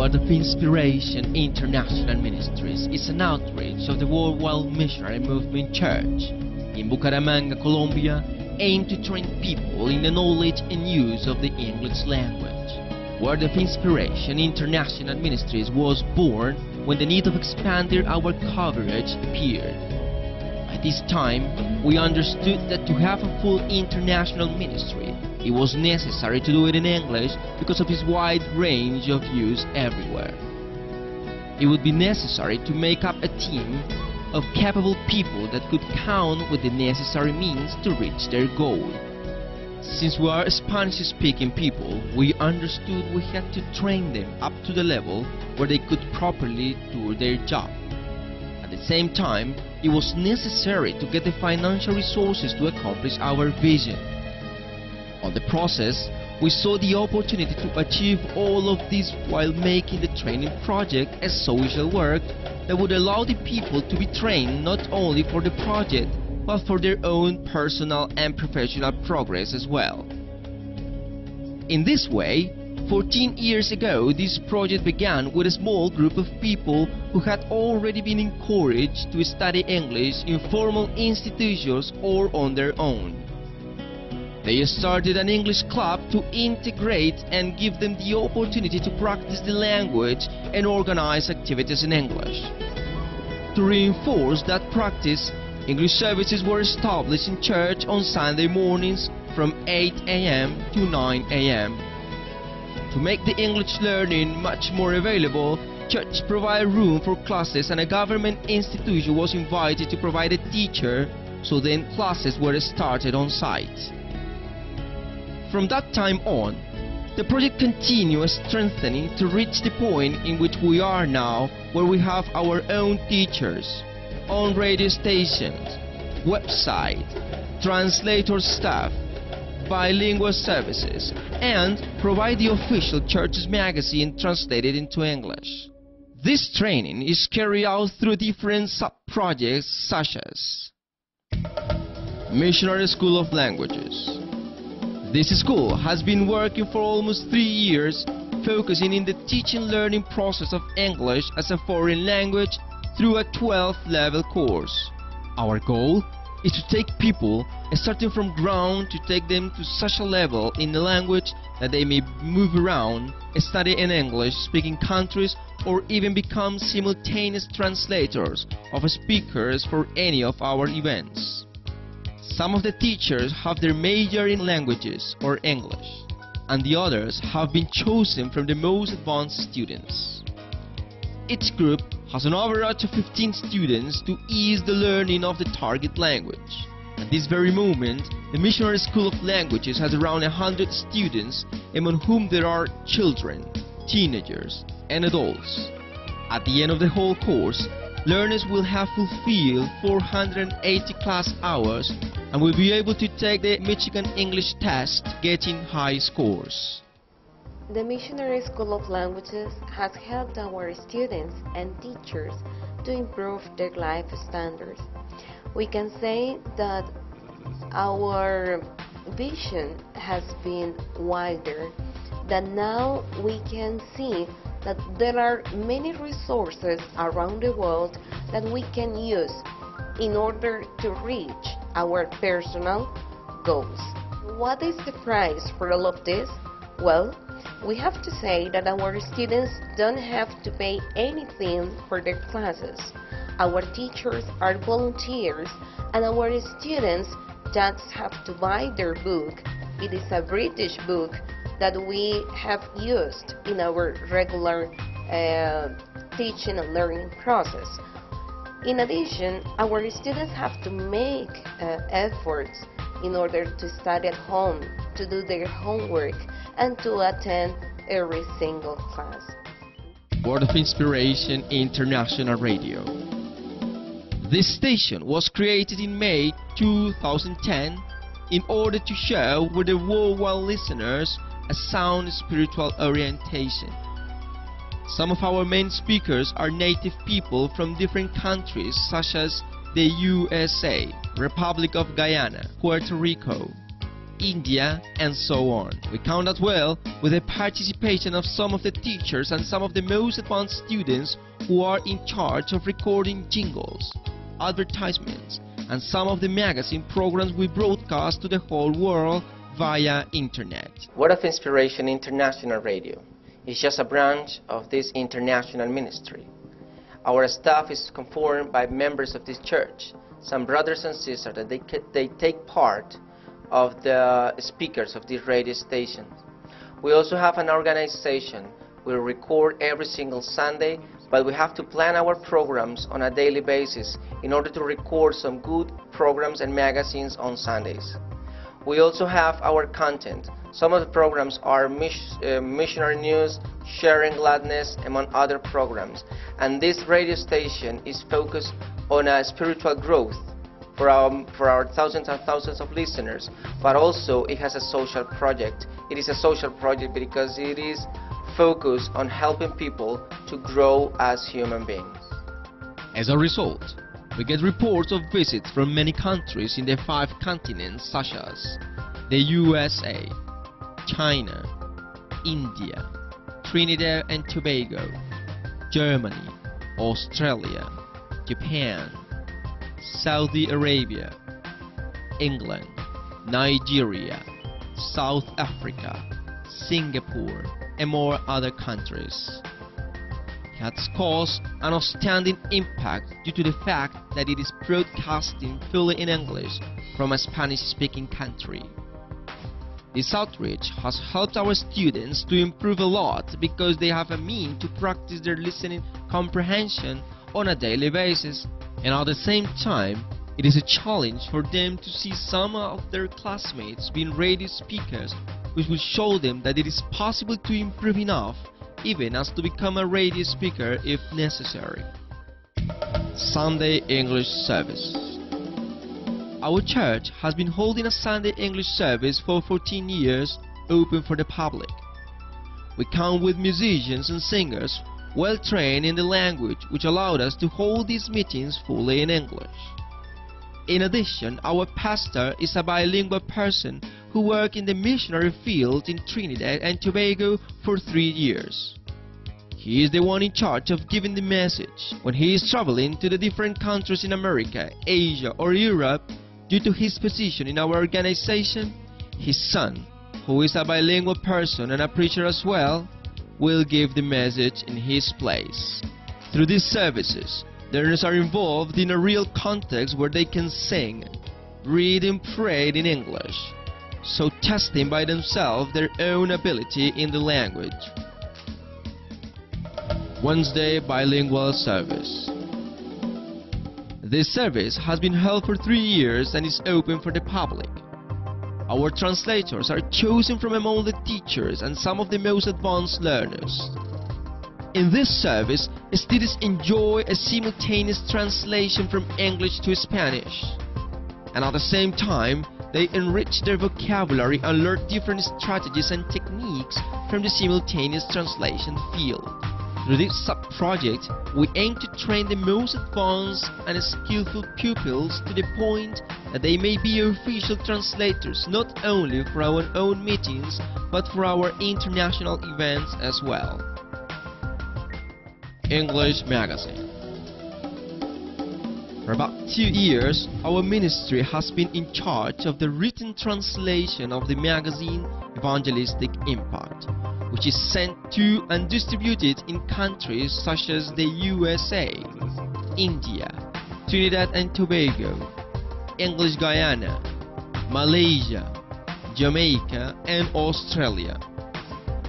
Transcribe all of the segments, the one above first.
Word of Inspiration International Ministries is an outreach of the worldwide missionary movement church in Bucaramanga, Colombia, aimed to train people in the knowledge and use of the English language. Word of Inspiration International Ministries was born when the need of expanding our coverage appeared. At this time, we understood that to have a full international ministry, it was necessary to do it in English because of its wide range of use everywhere. It would be necessary to make up a team of capable people that could count with the necessary means to reach their goal. Since we are Spanish-speaking people, we understood we had to train them up to the level where they could properly do their job. At the same time, it was necessary to get the financial resources to accomplish our vision. On the process, we saw the opportunity to achieve all of this while making the training project a social work that would allow the people to be trained not only for the project, but for their own personal and professional progress as well. In this way, 14 years ago, this project began with a small group of people who had already been encouraged to study English in formal institutions or on their own. They started an English club to integrate and give them the opportunity to practice the language and organize activities in English. To reinforce that practice, English services were established in church on Sunday mornings from 8 a.m. to 9 a.m. To make the English learning much more available, church provided room for classes and a government institution was invited to provide a teacher, so then classes were started on site. From that time on, the project continued strengthening to reach the point in which we are now, where we have our own teachers, own radio stations, website, translator staff, bilingual services, and provide the official church's magazine translated into English. This training is carried out through different sub-projects such as Missionary School of Languages. This school has been working for almost 3 years, focusing in the teaching-learning process of English as a foreign language through a 12th level course. Our goal is to take people, starting from ground, to take them to such a level in the language that they may move around, study in English-speaking countries, or even become simultaneous translators of speakers for any of our events. Some of the teachers have their major in languages or English, and the others have been chosen from the most advanced students. Each group has an average of 15 students to ease the learning of the target language. At this very moment, the Missionary School of Languages has around 100 students, among whom there are children, teenagers, and adults. At the end of the whole course, learners will have fulfilled 480 class hours and will be able to take the Michigan English test, getting high scores. The Missionary School of Languages has helped our students and teachers to improve their life standards. We can say that our vision has been wider, that now we can see that there are many resources around the world that we can use in order to reach our personal goals. What is the price for all of this? Well, we have to say that our students don't have to pay anything for their classes. Our teachers are volunteers, and our students just have to buy their book. It is a British book that we have used in our regular teaching and learning process. In addition, our students have to make efforts in order to study at home, to do their homework, and to attend every single class. Word of Inspiration International Radio. This station was created in May 2010 in order to share with the worldwide listeners a sound spiritual orientation. Some of our main speakers are native people from different countries such as the USA, Republic of Guyana, Puerto Rico, India, and so on. We count as well with the participation of some of the teachers and some of the most advanced students who are in charge of recording jingles, advertisements, and some of the magazine programs we broadcast to the whole world via internet. Word of Inspiration International Radio is just a branch of this international ministry. Our staff is conformed by members of this church, some brothers and sisters that they take part of the speakers of these radio stations. We also have an organization. We record every single Sunday, but we have to plan our programs on a daily basis in order to record some good programs and magazines on Sundays. We also have our content. Some of the programs are missionary news, sharing gladness, among other programs. And this radio station is focused on a spiritual growth for our thousands and thousands of listeners, but also it has a social project. It is a social project because it is focused on helping people to grow as human beings. As a result, we get reports of visits from many countries in the 5 continents, such as the USA, China, India, Trinidad and Tobago, Germany, Australia, Japan, Saudi Arabia, England, Nigeria, South Africa, Singapore, and more other countries. It has caused an outstanding impact due to the fact that it is broadcasting fully in English from a Spanish-speaking country. This outreach has helped our students to improve a lot because they have a means to practice their listening comprehension on a daily basis, and at the same time, it is a challenge for them to see some of their classmates being radio speakers, which will show them that it is possible to improve enough even as to become a radio speaker if necessary. Sunday English Service. Our church has been holding a Sunday English service for 14 years, open for the public. We count with musicians and singers well trained in the language, which allowed us to hold these meetings fully in English. In addition, our pastor is a bilingual person who worked in the missionary field in Trinidad and Tobago for 3 years. He is the one in charge of giving the message when he is traveling to the different countries in America, Asia or Europe. Due to his position in our organization, his son, who is a bilingual person and a preacher as well, will give the message in his place. Through these services, learners are involved in a real context where they can sing, read and pray in English, so testing by themselves their own ability in the language. Wednesday Bilingual Service. This service has been held for 3 years and is open for the public. Our translators are chosen from among the teachers and some of the most advanced learners. In this service, students enjoy a simultaneous translation from English to Spanish, and at the same time, they enrich their vocabulary and learn different strategies and techniques from the simultaneous translation field. Through this sub-project, we aim to train the most advanced and skillful pupils to the point that they may be official translators not only for our own meetings but for our international events as well. English Magazine. For about 2 years, our ministry has been in charge of the written translation of the magazine Evangelistic Impact, which is sent to and distributed in countries such as the USA, India, Trinidad and Tobago, English Guyana, Malaysia, Jamaica and Australia.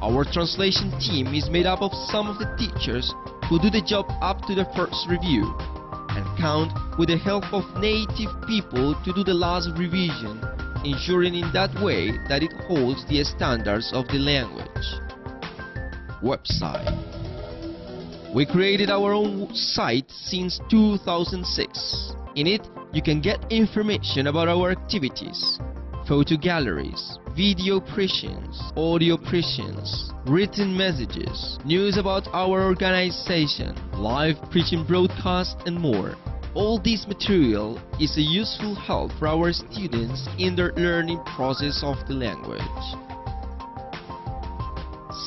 Our translation team is made up of some of the teachers who do the job up to the first review and count with the help of native people to do the last revision, ensuring in that way that it holds the standards of the language. Website. We created our own site since 2006. In it, you can get information about our activities, photo galleries, video preachings, audio preachings, written messages, news about our organization, live preaching broadcasts and more. All this material is a useful help for our students in their learning process of the language.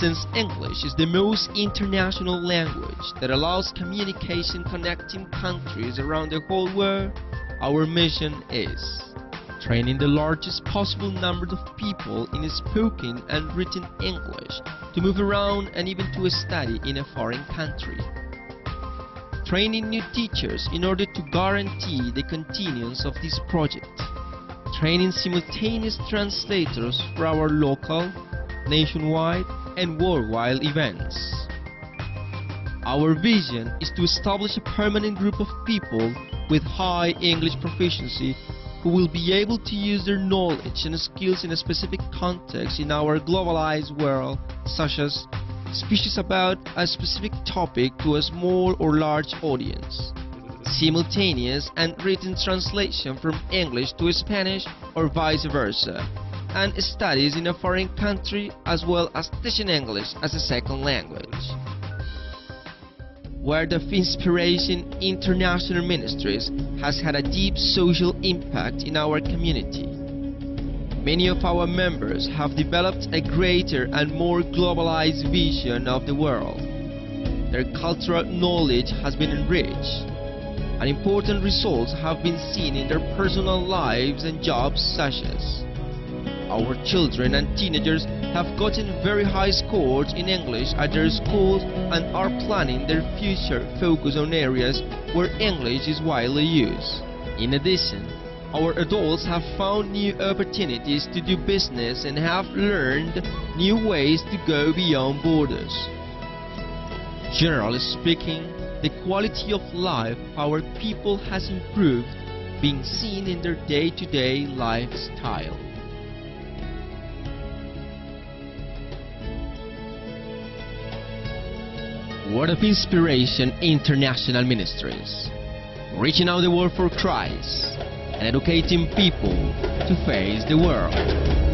Since English is the most international language that allows communication connecting countries around the whole world, our mission is training the largest possible number of people in spoken and written English to move around and even to study in a foreign country. Training new teachers in order to guarantee the continuance of this project. Training simultaneous translators for our local, nationwide, and worldwide events. Our vision is to establish a permanent group of people with high English proficiency who will be able to use their knowledge and skills in a specific context in our globalized world, such as speeches about a specific topic to a small or large audience, simultaneous and written translation from English to Spanish or vice versa, and studies in a foreign country as well as teaching English as a second language. Word of Inspiration International Ministries has had a deep social impact in our community. Many of our members have developed a greater and more globalized vision of the world. Their cultural knowledge has been enriched, and important results have been seen in their personal lives and jobs, such as our children and teenagers have gotten very high scores in English at their schools and are planning their future focus on areas where English is widely used. In addition, our adults have found new opportunities to do business and have learned new ways to go beyond borders. Generally speaking, the quality of life of our people has improved, being seen in their day-to-day lifestyle. Word of Inspiration International Ministries, reaching out the world for Christ and educating people to face the world.